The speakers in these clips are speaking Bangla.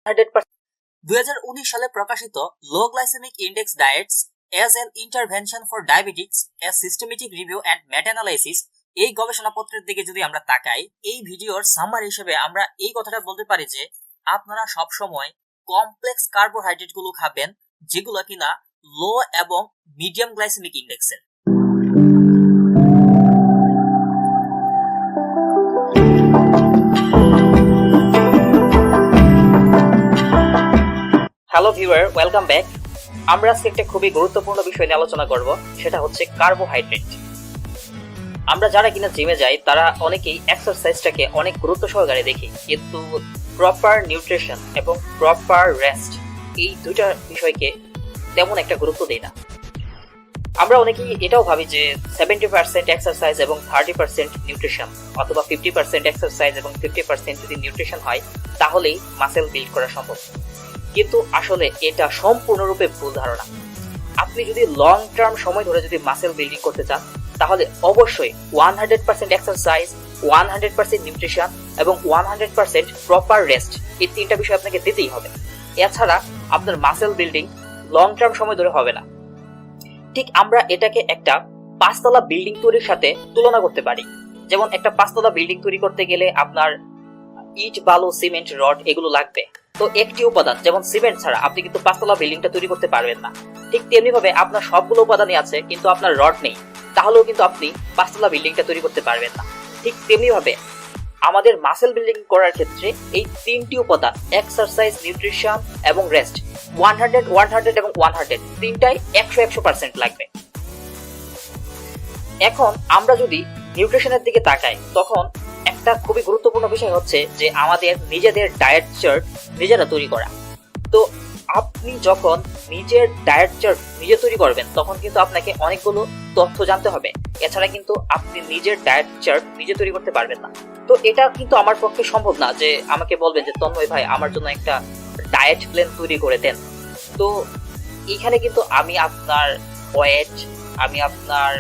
2019 সালে প্রকাশিত low glycemic index diets as an intervention for diabetics a systematic review and meta analysis এই গবেষণাপত্রের দিকে যদি আমরা তাকাই, এই ভিডিওর সামারি হিসেবে আমরা এই কথাটা বলতে পারি যে আপনারা সবসময় কমপ্লেক্স কার্বোহাইড্রেট গুলো খাবেন যেগুলো কিনা লো এবং মিডিয়াম গ্লাইসেমিক ইন্ডেক্সের। Hello viewer, welcome back. আমরা আজকে একটা খুবই গুরুত্বপূর্ণ বিষয় নিয়ে আলোচনা করব, সেটা হচ্ছে কার্বোহাইড্রেট। আমরা যারা কিনা জিমে যাই তারা অনেকেই এক্সারসাইজটাকে অনেক গুরুত্ব সহকারে দেখি, কিন্তু প্রপার নিউট্রিশন এবং প্রপার রেস্ট এই দুইটা বিষয়কে তেমন একটা গুরুত্ব দেই না। আমরা অনেকেই এটাও ভাবি যে 70% এক্সারসাইজ এবং 30% নিউট্রিশন, অথবা 50% এক্সারসাইজ এবং 50% যদি নিউট্রিশন হয় তাহলেই মাসেল বিল্ড করা সম্ভব। কিন্তু আসলে এটা সম্পূর্ণরূপে ভুল ধারণা। আপনি যদি লং টার্ম সময় ধরে যদি মাসেল বিল্ডিং করতে চান তাহলে অবশ্যই 100% এক্সারসাইজ, 100% নিউট্রিশন এবং 100% প্রপার রেস্ট, এই তিনটা বিষয় আপনাকে দিতেই হবে। এছাড়া আপনার মাসেল বিল্ডিং লং টার্ম সময় ধরে হবে না। ঠিক আমরা এটাকে একটা 5 তলা বিল্ডিং তৈরির সাথে তুলনা করতে পারি। যেমন একটা 5 তলা বিল্ডিং তৈরি করতে গেলে আপনার ইট, বালু, সিমেন্ট, রড এগুলো লাগবে। তো একটি উপাদান যেমন সিমেন্ট ছাড়া আপনি কিন্তু 5 তলা বিল্ডিংটা তৈরি করতে পারবেন না। ঠিক তেমনি ভাবে আপনার সবগুলো উপাদানই আছে কিন্তু আপনার রড নেই, তাহলেও কিন্তু আপনি 5 তলা বিল্ডিংটা তৈরি করতে পারবেন না। ঠিক তেমনি ভাবে আমাদের মাসেল বিল্ডিং করার ক্ষেত্রে এই তিনটি উপাদান, এক্সারসাইজ, নিউট্রিশন এবং রেস্ট, 100, 100 এবং 100 তিনটাই 100% লাগবে। এখন আমরা যদি নিউট্রিশনের দিকে তাকাই তখন একটা খুবই গুরুত্বপূর্ণ বিষয় হচ্ছে যে আমাদের নিজেদের ডায়েট চার্ট নিজেরা তৈরি করা। তো আপনি যখন নিজের ডায়েট চার্ট নিজে তৈরি করবেন তখন কিন্তু আপনাকে অনেকগুলো তথ্য জানতে হবে। এছাড়া কিন্তু আপনি নিজের ডায়েট চার্ট নিজে তৈরি করতে পারবেন না। তো এটা কিন্তু আমার পক্ষে সম্ভব না যে আমাকে বলবেন যে তন্ময় ভাই আমার জন্য একটা ডায়েট প্ল্যান তৈরি করে দেন। তো এখানে কিন্তু আমি আপনার ওয়েট, আমি আপনার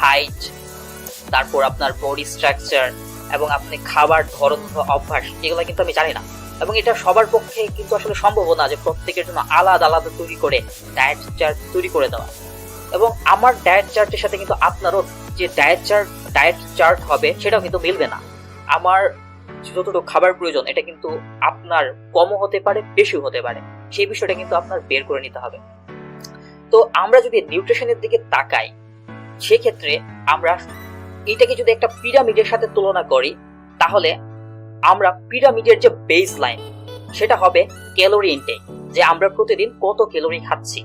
হাইট, তারপর আপনার বডি স্ট্রাকচার এবং আপনি খাবার ধরন, অভ্যাস এগুলো কিন্তু আমি জানি না। এবং এটা সবার পক্ষে কিন্তু আসলে সম্ভব না যে প্রত্যেকের জন্য আলাদা আলাদা তৈরি করে ডায়েট চার্ট তৈরি করে দেওয়া। এবং আমার ডায়েট চার্টের সাথে কিন্তু আপনারও যে ডায়েট চার্ট হবে সেটাও কিন্তু মিলবে না। আমার যতটুকু খাবার প্রয়োজন এটা কিন্তু আপনার কমও হতে পারে, বেশিও হতে পারে। সেই বিষয়টা কিন্তু আপনার বের করে নিতে হবে। তো আমরা যদি নিউট্রিশনের দিকে তাকাই সেক্ষেত্রে আমরা এটাকে যদি একটা পিরামিডের সাথে তুলনা করি তাহলে আমরা পিরামিডের যে বেস লাইন সেটা হবে ক্যালোরি ইনটেক, যে আমরা প্রতিদিন কত ক্যালোরি খাচ্ছি।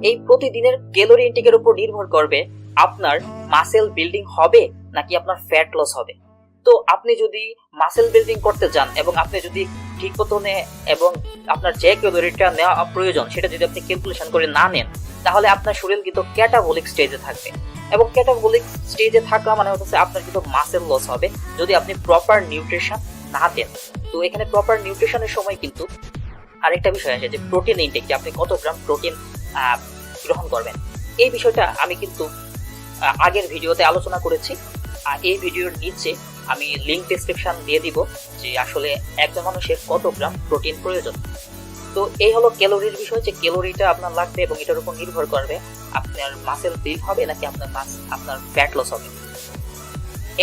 এই প্রতিদিনের ক্যালোরি ইনটেকের উপর নির্ভর করবে আপনার মাসেল বিল্ডিং হবে নাকি আপনার ফ্যাট লস হবে। তো আপনি যদি মাসেল বিল্ডিং করতে যান এবং আপনি যদি ঠিক মতনে এবং আপনার যে ক্যালোরিটা নেওয়া প্রয়োজন সেটা যদি আপনি ক্যালকুলেশন করে না নেন তাহলে আপনার শরীর কিন্তু ক্যাটাবলিক স্টেজে থাকবে। এবং ক্যাটাবলিক স্টেজে থাকা মানে হচ্ছে আপনার কিন্তু মাসেল লস হবে যদি আপনি প্রপার নিউট্রিশন না দেন। তো এখানে প্রপার নিউট্রিশনের সময় কিন্তু আরেকটা বিষয় আছে যে প্রোটিন ইনটেক, যে আপনি কত গ্রাম প্রোটিন গ্রহণ করবেন। এই বিষয়টা আমি কিন্তু আগের ভিডিওতে আলোচনা করেছি। এই ভিডিওর নিচে আমি লিংক ডেসক্রিপশন দিয়ে দিব যে আসলে একজন মানুষের কত গ্রাম প্রোটিন প্রয়োজন। তো এই হলো ক্যালোরির বিষয়, যে ক্যালোরিটা আপনার লাগবে এবং এটার উপর নির্ভর করবে আপনার মাসেল বিল্ড হবে নাকি আপনার ফ্যাট লস হবে।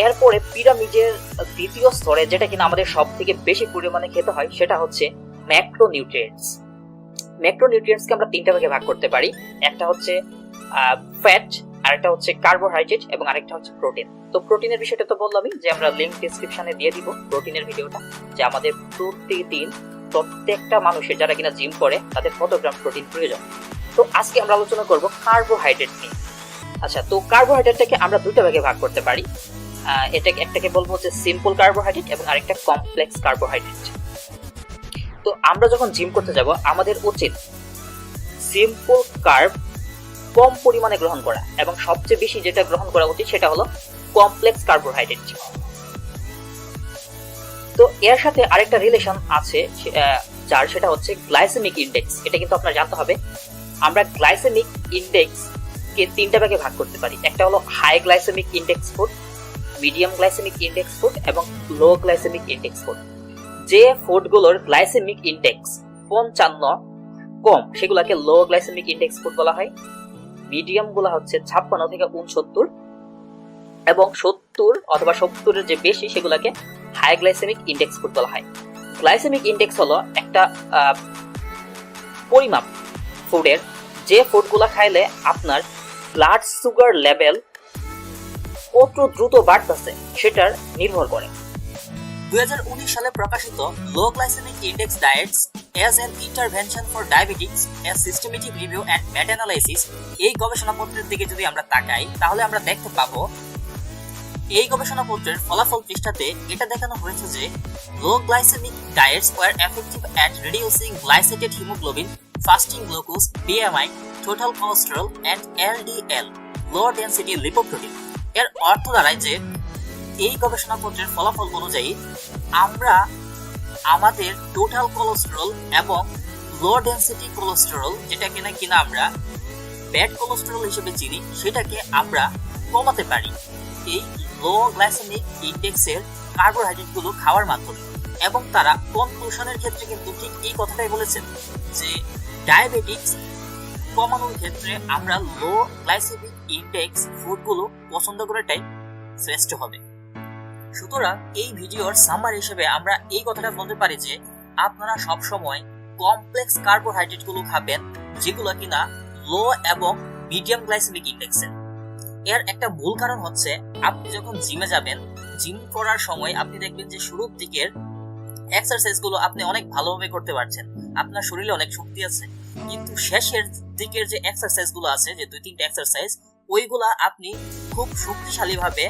এরপরে পিরামিডের দ্বিতীয় স্তরে যেটা কিনা আমাদের সব থেকে বেশি পরিমাণে খেতে হয় সেটা হচ্ছে ম্যাক্রোনিউট্রিয়েন্টস। ম্যাক্রোনিউট্রিয়েন্টসকে আমরা তিনটা ভাগে ভাগ করতে পারি। একটা হচ্ছে ফ্যাট, আরেকটা হচ্ছে কার্বোহাইড্রেট এবং আরেকটা হচ্ছে প্রোটিন। তো প্রোটিনের বিষয়টা তো বললামই যে আমরা লিংক ডেসক্রিপশনে দিয়ে দিব প্রোটিনের ভিডিওটা, যে আমাদের প্রতিদিন প্রত্যেকটা মানুষের যারা কিনা জিম করে তাদের কত গ্রাম প্রোটিন প্রয়োজন। তো আজকে আমরা আলোচনা করব কার্বোহাইড্রেট নিয়ে। আচ্ছা, তো কার্বোহাইড্রেটটাকে আমরা দুটো ভাগে ভাগ করতে পারি। একটাকে বলবো হচ্ছে সিম্পল কার্বোহাইড্রেট এবং আরেকটা কমপ্লেক্স কার্বোহাইড্রেট। তো আমরা যখন জিম করতে যাব আমাদের উচিত সিম্পল কার্ব কম পরিমাণে গ্রহণ করা এবং সবচেয়ে বেশি যেটা গ্রহণ করা উচিত সেটা হলো কমপ্লেক্স কার্বোহাইড্রেট। তো এর সাথে আরেকটা রিলেশন আছে যার সেটা হচ্ছে গ্লাইসেমিক ইনডেক্স। এটা কিন্তু আপনার জানতে হবে। আমরা গ্লাইসেমিক ইনডেক্স কে তিনটা ভাগে ভাগ করতে পারি। একটা হলো high glycemic index food, medium glycemic index food এবং লো গ্লাইসেমিক ইনডেক্স ফুড। যে ফুডগুলোর গ্লাইসেমিক ইনডেক্স 55 কম সেগুলোকে লো গ্লাইসেমিক ইনডেক্স ফুড বলা হয়। মিডিয়াম গুলা হচ্ছে 56 থেকে 69 এবং 70 অথবা 70-এর যে বেশি সেগুলোকে হাই গ্লাইসেমিক ইনডেক্স ফুড বলা হয়। গ্লাইসেমিক ইনডেক্স হলো একটা পরিমাপ ফুডের, যে ফুডগুলা খাইলে আপনার ব্লাড সুগার লেভেল কত দ্রুত বাড়তেছে সেটার নির্ভর করে। 2019 সালে প্রকাশিত low glycemic index diets as an intervention for diabetics a systematic review and meta analysis, এই গবেষণাপত্রের দিকে যদি আমরা তাকাই তাহলে আমরা দেখতে পাবো এই গবেষণাপত্রের ফলাফল পৃষ্ঠাতে এটা দেখানো হয়েছে যে low glycemic diets were effective at reducing glycated haemoglobin, fasting glucose, BMI, total cholesterol and LDL, low density lipoprotein. এর অর্থ দাঁড়ায় যে এই গবেষণাপত্রের ফলাফল অনুযায়ী আমরা আমাদের টোটাল কোলেস্টেরল এবং লো ডেনসিটি কোলেস্টেরল, যেটা কিনা আমরা ব্যাড কোলেস্টেরল হিসেবে চিনি, সেটাকে আমরা কমাতে পারি এই লো গ্লাইসেমিক ইনডেক্সের কার্বোহাইড্রেট গুলো খাওয়ার মাধ্যমে। এবং তারা কনক্লুশনের ক্ষেত্রে কিন্তু ঠিক এই কথাটাই বলেছেন যে ডায়াবেটিক্স কমানোর ক্ষেত্রে আমরা লো গ্লাইসেমিক ইনডেক্স ফুডগুলো পছন্দ করাটাই শ্রেষ্ঠ হবে। সুতরাং এই ভিডিওর সামার হিসেবে আমরা এই কথাটা বলতে পারি যে আপনারা সবসময় কমপ্লেক্স কার্বোহাইড্রেট গুলো খাবেন যেগুলো কিনা লো এবং মিডিয়াম গ্লাইসেমিক ইনডেক্সের। এর একটা মূল কারণ হচ্ছে আপনি যখন জিমে যাবেন, জিম করার সময় আপনি দেখবেন যে শুরুর দিকের এক্সারসাইজ গুলো আপনি অনেক ভালোভাবে করতে পারছেন, আপনার শরীরে অনেক শক্তি আছে, কিন্তু শেষের দিকের যে এক্সারসাইজ গুলো আছে, যে 2-3টা এক্সারসাইজ, ওইগুলা আপনি খুব শক্তিশালী ভাবে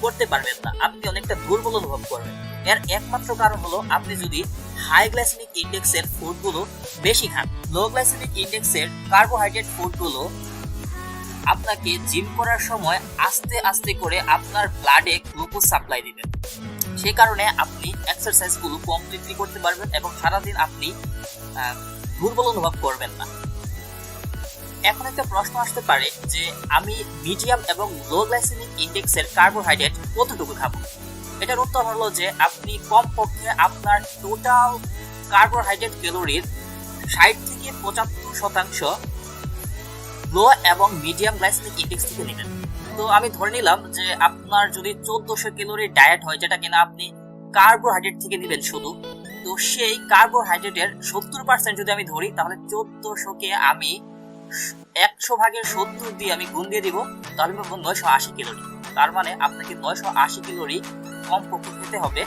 করতে পারবেন না, আপনি অনেকটা দুর্বল অনুভব করবেন। এর একমাত্র কারণ হলো আপনি যদি হাই গ্লাইসেমিক ইনডেক্সের ফুডগুলো বেশি খান। লো গ্লাইসেমিক ইনডেক্সের কার্বোহাইড্রেট ফুডগুলো আপনাকে জিম করার সময় আস্তে আস্তে করে আপনার ব্লাডে গ্লুকোজ সাপ্লাই দিবেন, সেই কারণে আপনি এক্সারসাইজগুলো কমপ্লিটলি করতে পারবেন এবং সারাদিন আপনি দুর্বল অনুভব করবেন না। এখন একটা প্রশ্ন আসতে পারে যে আমি মিডিয়াম এবং লো গ্লাইসেমিক ইনডেক্সের কার্বোহাইড্রেট কতটুকু খাবো? এটার উত্তর হলো যে আপনি কমপক্ষে আপনার টোটাল কার্বোহাইড্রেট ক্যালোরির 60 থেকে 75% লো এবং মিডিয়াম গ্লাইসেমিক ইনডেক্স থেকে নেবেন। তো আমি ধরে নিলাম যে আপনার যদি 1400 ক্যালোরির ডায়েট হয়, যেটা কিনা আপনি কার্বোহাইড্রেট থেকে নেবেন শুধু, তো সেই কার্বোহাইড্রেটের 70% যদি আমি ধরি তাহলে 1400-কে আমি 100/70 দিয়ে আমি গুণ দিয়ে দিব, তাহলে পাবো 980 ক্যালোরি। তার মানে আপনাকে 980 ক্যালোরি কমপক্ষে খেতে হবে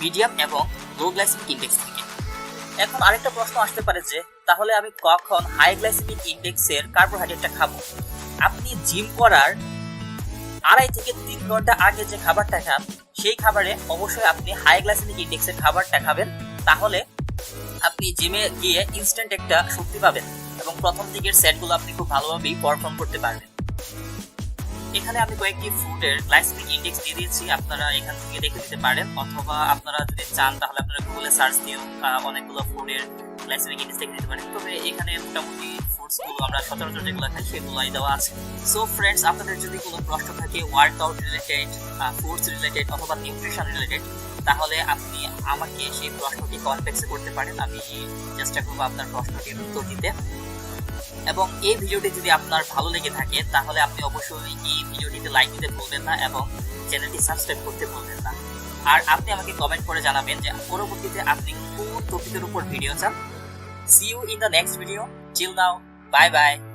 মিডিয়াম এবং লো গ্লাইসেমিক ইনডেক্স থেকে। এখন আরেকটা প্রশ্ন আসতে পারে যে তাহলে আমি কখন হাই গ্লাইসেমিক ইনডেক্সের কার্বোহাইড্রেটটা খাবো? আপনি জিম করার 2.5 থেকে 3 ঘন্টা আগে যে খাবারটা খান, সেই খাবারে অবশ্যই আপনি হাই গ্লাইসেমিক ইনডেক্সের খাবারটা খাবেন, তাহলে আপনি জিমে গিয়ে ইনস্ট্যান্ট একটা শক্তি পাবেন এবং প্রথম দিকের সেটগুলো আপনি খুব ভালোভাবেই পারফর্ম করতে পারবেন। এখানে আমি কয়েকটি ফুডের গ্লাইসেমিক ইনডেক্স দিয়ে দিয়েছি, আপনারা এখান থেকে দেখে নিতে পারেন, অথবা আপনারা যদি চান তাহলে আপনারা গুগলে সার্চ দিয়েও অনেকগুলো ফুডের গ্লাইসেমিক ইনডেক্স দেখে নিতে পারেন। তবে এখানে মোটামুটি ফুডসগুলো আমরা সচরাচর যেগুলো খাই সেগুলোই দেওয়া আছে। সো ফ্রেন্ডস, আপনাদের যদি কোনো প্রশ্ন থাকে ওয়ার্কআউট রিলেটেড, ফুডস রিলেটেড অথবা নিউট্রিশন রিলেটেড, তাহলে আপনি আমাকে সেই প্রশ্নটি কমেন্ট বক্সে করতে পারেন, আমি চেষ্টা করবো আপনার প্রশ্নটির উত্তর দিতে। এবং এই ভিডিওটি যদি আপনার ভালো লেগে থাকে তাহলে আপনি অবশ্যই এই ভিডিওটিতে লাইক দিতে ভুলবেন না এবং চ্যানেলটি সাবস্ক্রাইব করতে ভুলবেন না। আর আপনি আমাকে কমেন্ট করে জানাবেন যে পরবর্তীতে আপনি কোন টপিকের উপর ভিডিও চান। See you in the next video. Till now, bye bye.